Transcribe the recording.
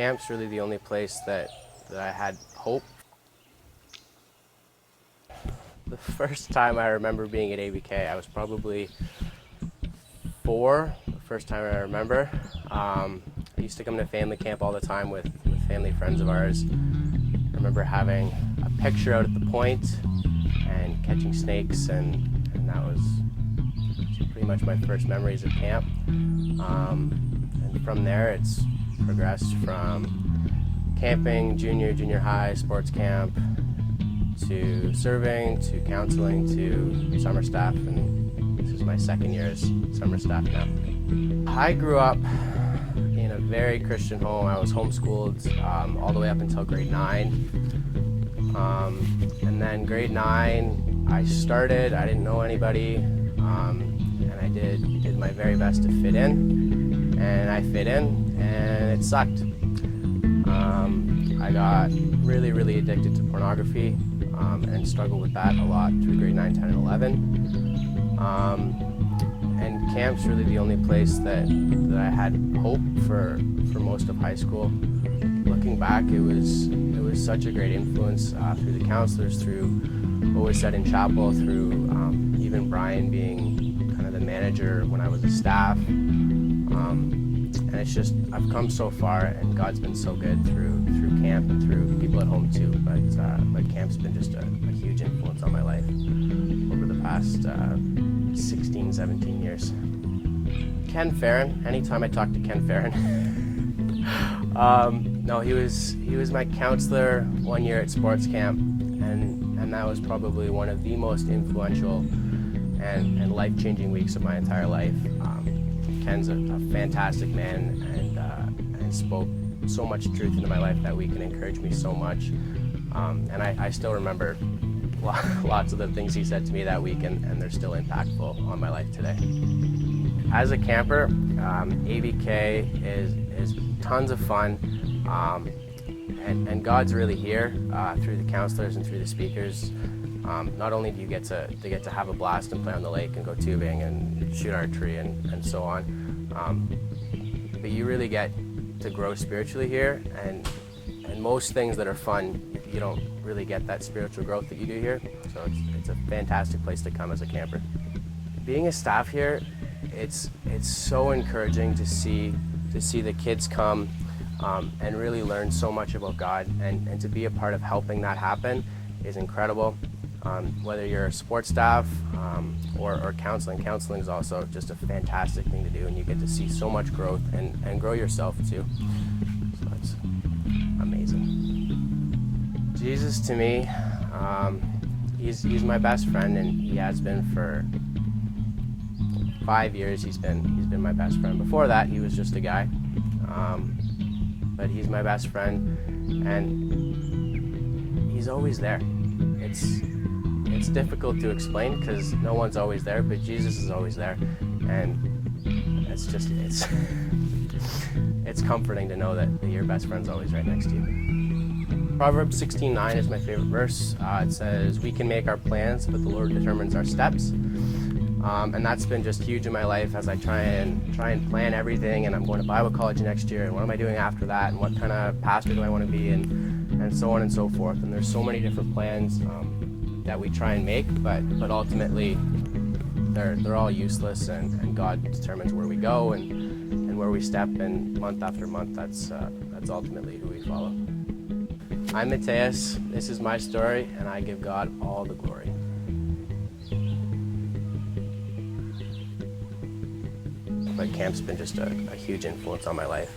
camp's really the only place that I had hope. The first time I remember being at ABK, I was probably 4, the first time I remember. I used to come to family camp all the time with family friends of ours. I remember having a picture out at the point and catching snakes, and that was pretty much my first memories of camp. And from there it's progressed from camping, junior high, sports camp, to serving, to counseling, to summer staff, and this is my second year as summer staff now. I grew up in a very Christian home. I was homeschooled all the way up until grade 9. And then grade 9, I didn't know anybody, and I did my very best to fit in, and I fit in, and it sucked. I got really addicted to pornography, and struggled with that a lot through grade 9, 10, and 11. And camp's really the only place that I had hope for most of high school. Looking back, it was such a great influence through the counselors, through what was said in chapel, through even Brian being kind of the manager when I was a staff. And it's just, I've come so far, and God's been so good through camp and through people at home too. But camp's been just a huge influence on my life over the past 16, 17 years. Ken Farron, anytime I talk to Ken Farron, no, he was my counselor one year at sports camp, and that was probably one of the most influential and life-changing weeks of my entire life. Ken's a fantastic man, and spoke so much truth into my life that week and encouraged me so much. And I still remember lots of the things he said to me that week, and they're still impactful on my life today. As a camper, ABK is tons of fun, and God's really here through the counselors and through the speakers. Not only do you get to have a blast and play on the lake and go tubing and shoot archery and so on, but you really get to grow spiritually here, and most things that are fun, you don't really get that spiritual growth that you do here. So it's a fantastic place to come as a camper. Being a staff here, it's so encouraging to see the kids come and really learn so much about God, and to be a part of helping that happen is incredible. Whether you're a sports staff or counseling is also just a fantastic thing to do, and you get to see so much growth and grow yourself too. So it's amazing. Jesus to me, he's my best friend, and he has been for 5 years. He's been my best friend. Before that, he was just a guy, but he's my best friend, and he's always there. It's difficult to explain because no one's always there, but Jesus is always there, and it's comforting to know that your best friend's always right next to you. Proverbs 16:9 is my favorite verse. It says, "We can make our plans, but the Lord determines our steps." And that's been just huge in my life as I try and plan everything, and I'm going to Bible college next year, and what am I doing after that, and what kind of pastor do I want to be, and so on and so forth. And there's so many different plans that we try and make, but ultimately they're all useless, and God determines where we go and where we step, and month after month that's ultimately who we follow. I'm Matthais, this is my story, and I give God all the glory. But camp's been just a huge influence on my life.